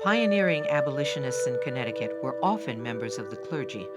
Pioneering abolitionists in Connecticut were often members of the clergy.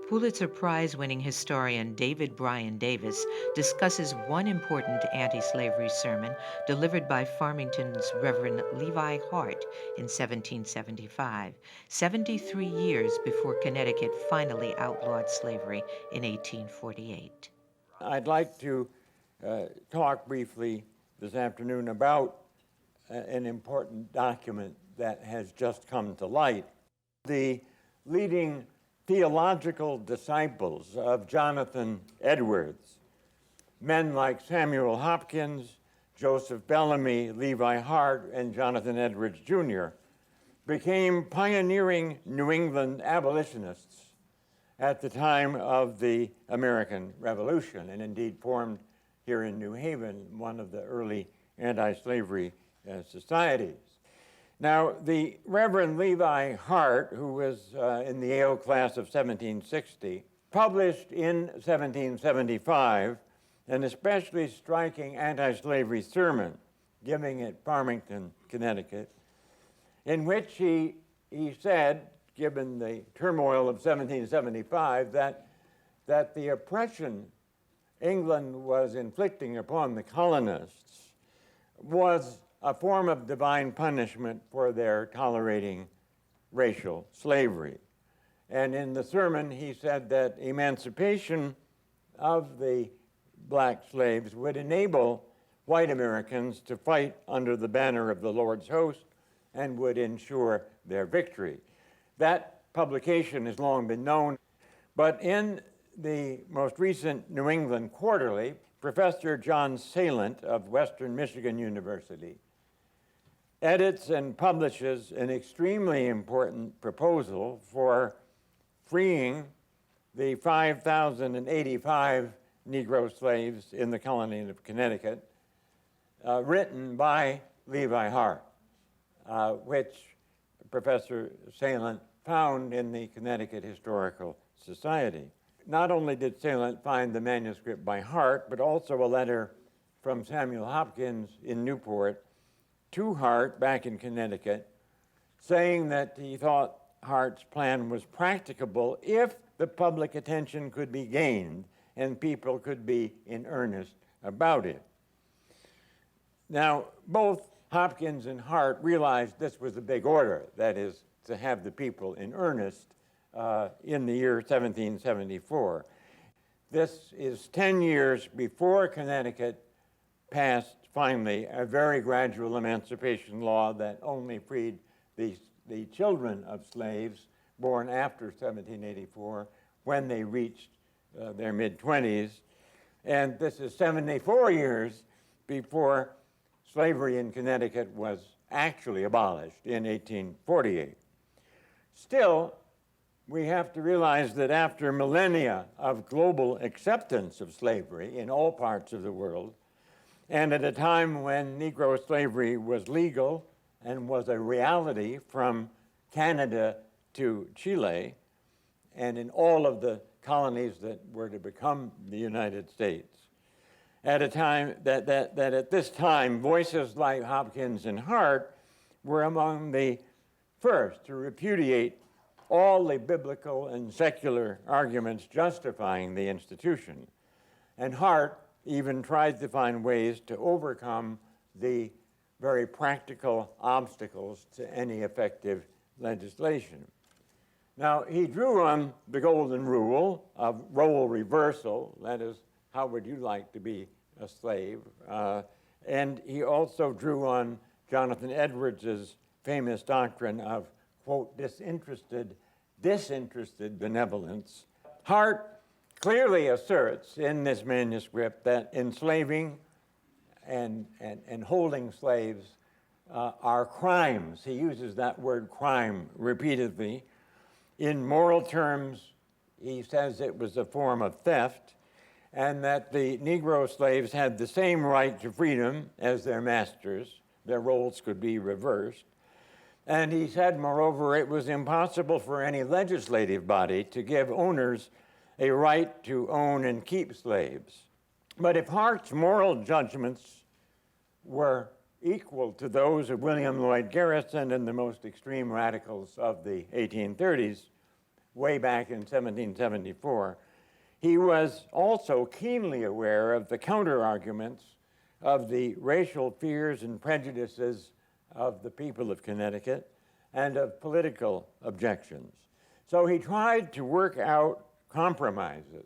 Pulitzer-Prize winning historian David Brion Davis discusses one important anti-slavery sermon delivered by Farmington's Reverend Levi Hart in 1775, 73 years before Connecticut finally outlawed slavery in 1848. I'd like to talk briefly this afternoon about an important document that has just come to light. The leading theological disciples of Jonathan Edwards, men like Samuel Hopkins, Joseph Bellamy, Levi Hart, and Jonathan Edwards Jr., became pioneering New England abolitionists at the time of the American Revolution, and indeed formed here in New Haven one of the early anti-slavery societies. Now, the Reverend Levi Hart, who was in the Yale class of 1760, published in 1775 an especially striking anti-slavery sermon, giving at Farmington, Connecticut, in which he said, given the turmoil of 1775, that the oppression England was inflicting upon the colonists was a form of divine punishment for their tolerating racial slavery. And in the sermon, he said that emancipation of the black slaves would enable white Americans to fight under the banner of the Lord's host and would ensure their victory. That publication has long been known, but in the most recent New England Quarterly, Professor John Salient of Western Michigan University edits and publishes an extremely important proposal for freeing the 5,085 Negro slaves in the colony of Connecticut, written by Levi Hart, which Professor Salient found in the Connecticut Historical Society. Not only did Salient find the manuscript by Hart, but also a letter from Samuel Hopkins in Newport to Hart back in Connecticut, saying that he thought Hart's plan was practicable if the public attention could be gained and people could be in earnest about it. Now, both Hopkins and Hart realized this was a big order, that is, to have the people in earnest in the year 1774. This is 10 years before Connecticut passed, finally, a very gradual emancipation law that only freed the children of slaves born after 1784 when they reached their mid-20s. And this is 74 years before slavery in Connecticut was actually abolished in 1848. Still, we have to realize that after millennia of global acceptance of slavery in all parts of the world, and at a time when Negro slavery was legal and was a reality from Canada to Chile, and in all of the colonies that were to become the United States, at a time that at this time, voices like Hopkins and Hart were among the first to repudiate all the biblical and secular arguments justifying the institution. And Hart even tried to find ways to overcome the very practical obstacles to any effective legislation. Now, he drew on the golden rule of role reversal, that is, how would you like to be a slave? And he also drew on Jonathan Edwards's famous doctrine of, quote, disinterested benevolence. Hart clearly asserts in this manuscript that enslaving and holding slaves are crimes. He uses that word crime repeatedly. In moral terms, he says it was a form of theft, and that the Negro slaves had the same right to freedom as their masters. Their roles could be reversed. And he said, moreover, it was impossible for any legislative body to give owners a right to own and keep slaves. But if Hart's moral judgments were equal to those of William Lloyd Garrison and the most extreme radicals of the 1830s, way back in 1774. He was also keenly aware of the counter-arguments of the racial fears and prejudices of the people of Connecticut and of political objections. So he tried to work out compromises,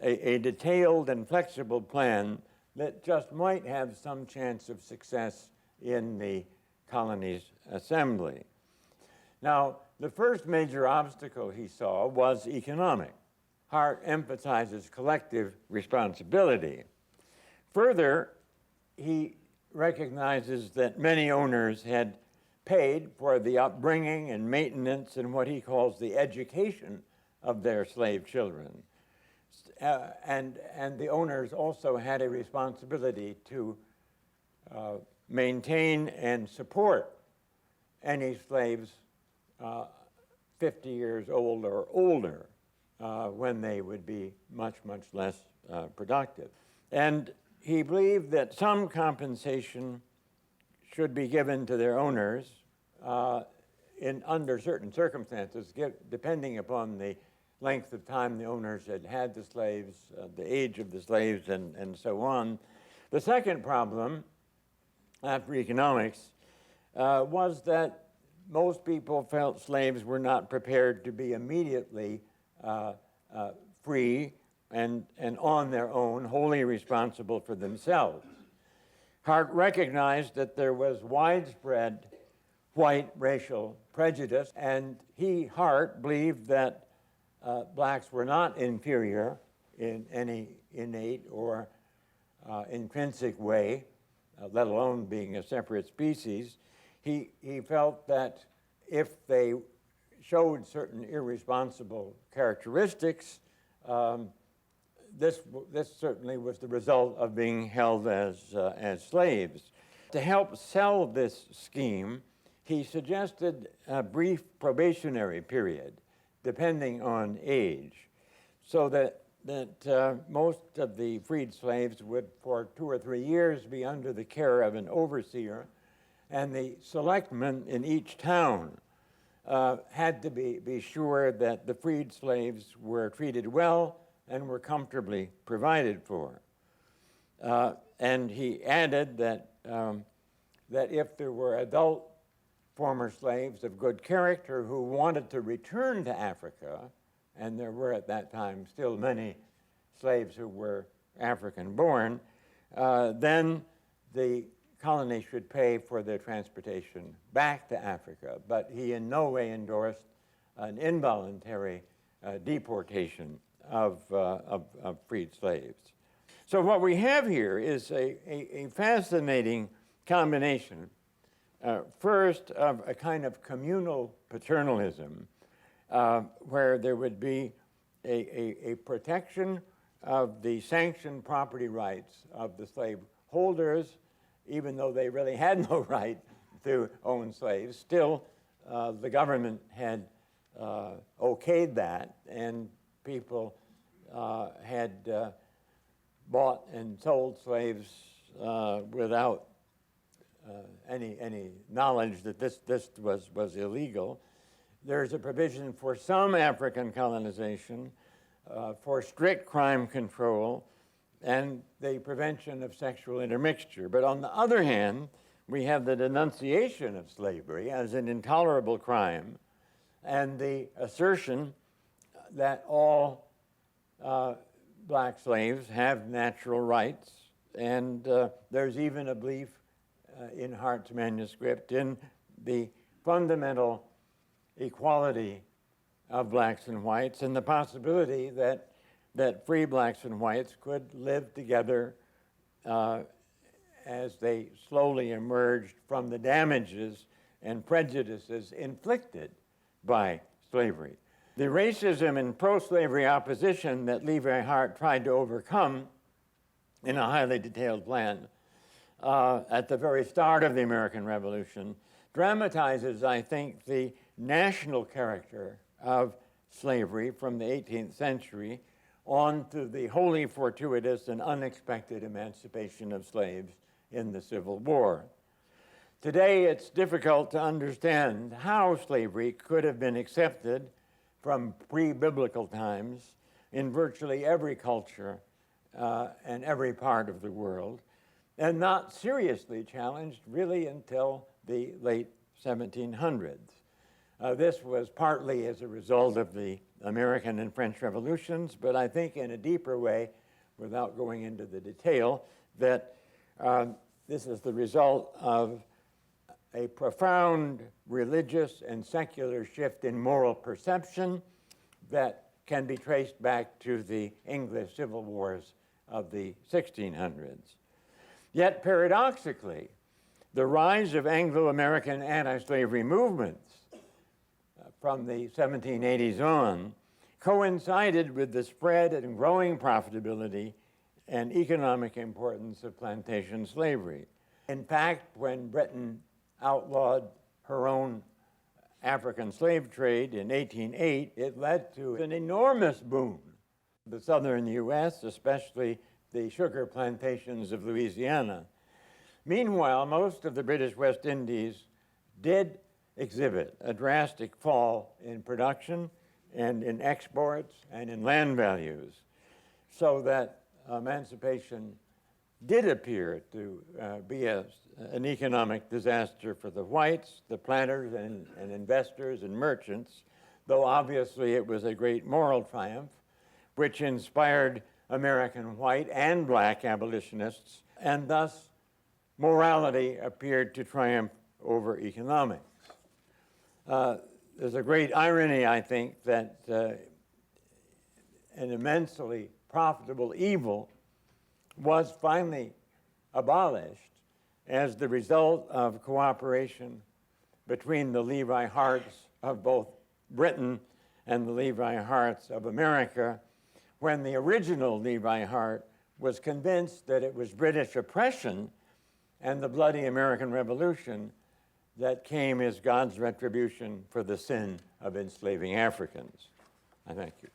a detailed and flexible plan that just might have some chance of success in the colony's assembly. Now, the first major obstacle he saw was economic. Hart emphasizes collective responsibility. Further, he recognizes that many owners had paid for the upbringing and maintenance and what he calls the education of their slave children. And the owners also had a responsibility to maintain and support any slaves 50 years old or older when they would be much, much less productive. And he believed that some compensation should be given to their owners under certain circumstances, depending upon the length of time the owners had had the slaves, the age of the slaves, and so on. The second problem, after economics, was that most people felt slaves were not prepared to be immediately free and on their own, wholly responsible for themselves. Hart recognized that there was widespread white racial prejudice, and Hart, believed that blacks were not inferior in any innate or intrinsic way, let alone being a separate species. He felt that if they showed certain irresponsible characteristics, this certainly was the result of being held as slaves. To help sell this scheme, he suggested a brief probationary period, depending on age, so that most of the freed slaves would, for 2 or 3 years, be under the care of an overseer, and the selectmen in each town had to be sure that the freed slaves were treated well and were comfortably provided for. And he added that if there were adult former slaves of good character who wanted to return to Africa, and there were at that time still many slaves who were African-born, then the colony should pay for their transportation back to Africa. But he in no way endorsed an involuntary deportation of freed slaves. So what we have here is a fascinating combination, first of a kind of communal paternalism, where there would be a protection of the sanctioned property rights of the slave holders, even though they really had no right to own slaves. Still, the government had okayed that, and people had bought and sold slaves without any knowledge that this was illegal. There's a provision for some African colonization, for strict crime control, and the prevention of sexual intermixture. But on the other hand, we have the denunciation of slavery as an intolerable crime, and the assertion that all black slaves have natural rights. And there's even a belief in Hart's manuscript in the fundamental equality of blacks and whites, and the possibility that free blacks and whites could live together as they slowly emerged from the damages and prejudices inflicted by slavery. The racism and pro-slavery opposition that Levi Hart tried to overcome in a highly detailed plan at the very start of the American Revolution dramatizes, I think, the national character of slavery from the 18th century on to the wholly fortuitous and unexpected emancipation of slaves in the Civil War. Today, it's difficult to understand how slavery could have been accepted from pre-biblical times in virtually every culture and every part of the world, and not seriously challenged really until the late 1700s. This was partly as a result of the American and French revolutions, but I think in a deeper way, without going into the detail, that this is the result of a profound religious and secular shift in moral perception that can be traced back to the English civil wars of the 1600s. Yet paradoxically, the rise of Anglo-American anti-slavery movements from the 1780s on coincided with the spread and growing profitability and economic importance of plantation slavery. In fact, when Britain outlawed her own African slave trade in 1808, it led to an enormous boom. The southern U.S., especially the sugar plantations of Louisiana. Meanwhile, most of the British West Indies did exhibit a drastic fall in production and in exports and in land values, so that emancipation did appear to be an economic disaster for the whites, the planters and investors and merchants, though obviously it was a great moral triumph, which inspired American white and black abolitionists, and thus morality appeared to triumph over economics. There's a great irony, I think, that an immensely profitable evil was finally abolished as the result of cooperation between the Levi Harts of both Britain and the Levi Harts of America, when the original Levi Hart was convinced that it was British oppression and the bloody American Revolution that came as God's retribution for the sin of enslaving Africans. I thank you.